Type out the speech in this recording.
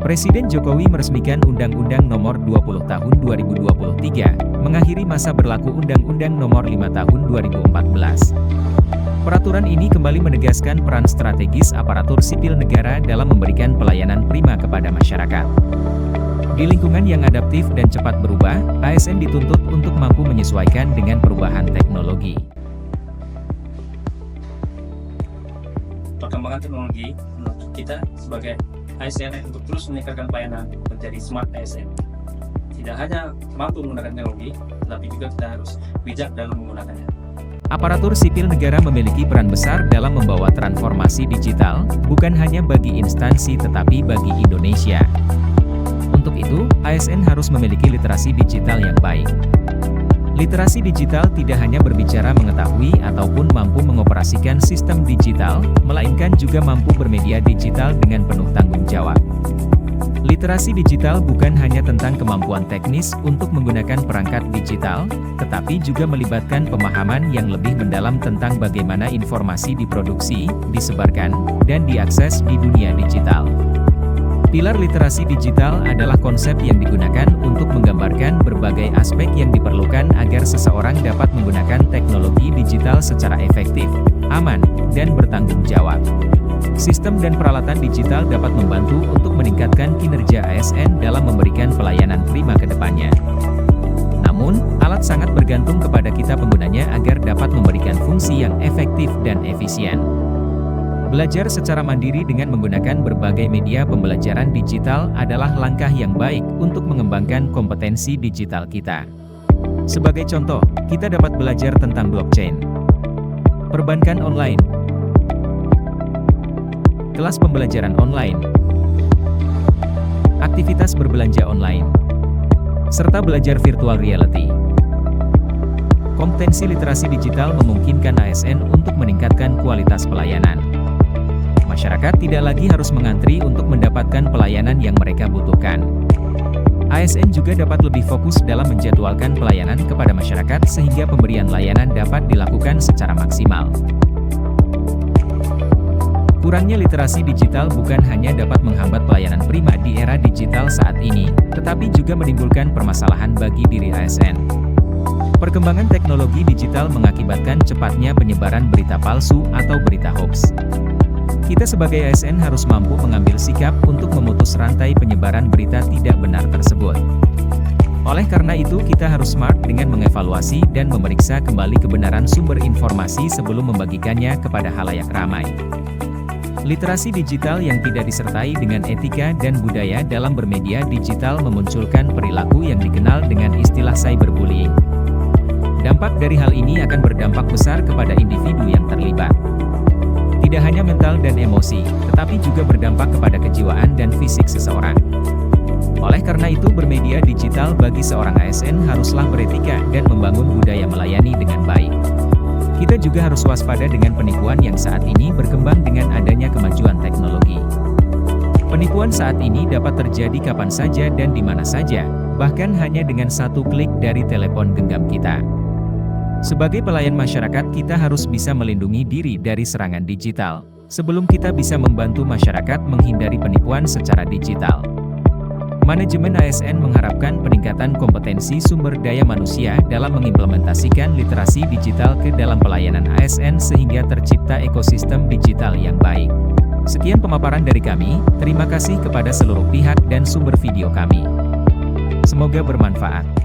Presiden Jokowi meresmikan Undang-Undang Nomor 20 Tahun 2023, mengakhiri masa berlaku Undang-Undang Nomor 5 Tahun 2014. Peraturan ini kembali menegaskan peran strategis aparatur sipil negara dalam memberikan pelayanan prima kepada masyarakat. Di lingkungan yang adaptif dan cepat berubah, ASN dituntut untuk mampu menyesuaikan dengan perubahan teknologi. Perkembangan teknologi menuntut kita sebagai ASN untuk terus meningkatkan pelayanan menjadi smart ASN. Tidak hanya mampu menggunakan teknologi, tetapi juga kita harus bijak dalam menggunakannya. Aparatur sipil negara memiliki peran besar dalam membawa transformasi digital, bukan hanya bagi instansi tetapi bagi Indonesia. Untuk itu, ASN harus memiliki literasi digital yang baik. Literasi digital tidak hanya berbicara mengetahui ataupun mampu mengoperasikan sistem digital, melainkan juga mampu bermedia digital dengan penuh tanggung jawab. Literasi digital bukan hanya tentang kemampuan teknis untuk menggunakan perangkat digital, tetapi juga melibatkan pemahaman yang lebih mendalam tentang bagaimana informasi diproduksi, disebarkan, dan diakses di dunia digital. Pilar literasi digital adalah konsep yang digunakan untuk menggambarkan berbagai aspek yang diperlukan agar seseorang dapat menggunakan teknologi digital secara efektif, aman, dan bertanggung jawab. Sistem dan peralatan digital dapat membantu untuk meningkatkan kinerja ASN dalam memberikan pelayanan prima ke depannya. Namun, alat sangat bergantung kepada kita penggunanya agar dapat memberikan fungsi yang efektif dan efisien. Belajar secara mandiri dengan menggunakan berbagai media pembelajaran digital adalah langkah yang baik untuk mengembangkan kompetensi digital kita. Sebagai contoh, kita dapat belajar tentang blockchain, perbankan online, kelas pembelajaran online, aktivitas berbelanja online, serta belajar virtual reality. Kompetensi literasi digital memungkinkan ASN untuk meningkatkan kualitas pelayanan. Masyarakat tidak lagi harus mengantri untuk mendapatkan pelayanan yang mereka butuhkan. ASN juga dapat lebih fokus dalam menjadwalkan pelayanan kepada masyarakat sehingga pemberian layanan dapat dilakukan secara maksimal. Kurangnya literasi digital bukan hanya dapat menghambat pelayanan prima di era digital saat ini, tetapi juga menimbulkan permasalahan bagi diri ASN. Perkembangan teknologi digital mengakibatkan cepatnya penyebaran berita palsu atau berita hoax. Kita sebagai ASN harus mampu mengambil sikap untuk memutus rantai penyebaran berita tidak benar tersebut. Oleh karena itu, kita harus smart dengan mengevaluasi dan memeriksa kembali kebenaran sumber informasi sebelum membagikannya kepada halayak ramai. Literasi digital yang tidak disertai dengan etika dan budaya dalam bermedia digital memunculkan perilaku yang dikenal dengan istilah cyberbullying. Dampak dari hal ini akan berdampak besar kepada individu yang terlibat. Tidak hanya mental dan emosi, tetapi juga berdampak kepada kejiwaan dan fisik seseorang. Oleh karena itu, bermedia digital bagi seorang ASN haruslah beretika dan membangun budaya melayani dengan baik. Kita juga harus waspada dengan penipuan yang saat ini berkembang dengan adanya kemajuan teknologi. Penipuan saat ini dapat terjadi kapan saja dan di mana saja, bahkan hanya dengan satu klik dari telepon genggam kita. Sebagai pelayan masyarakat, kita harus bisa melindungi diri dari serangan digital, sebelum kita bisa membantu masyarakat menghindari penipuan secara digital. Manajemen ASN mengharapkan peningkatan kompetensi sumber daya manusia dalam mengimplementasikan literasi digital ke dalam pelayanan ASN sehingga tercipta ekosistem digital yang baik. Sekian pemaparan dari kami, terima kasih kepada seluruh pihak dan sumber video kami. Semoga bermanfaat.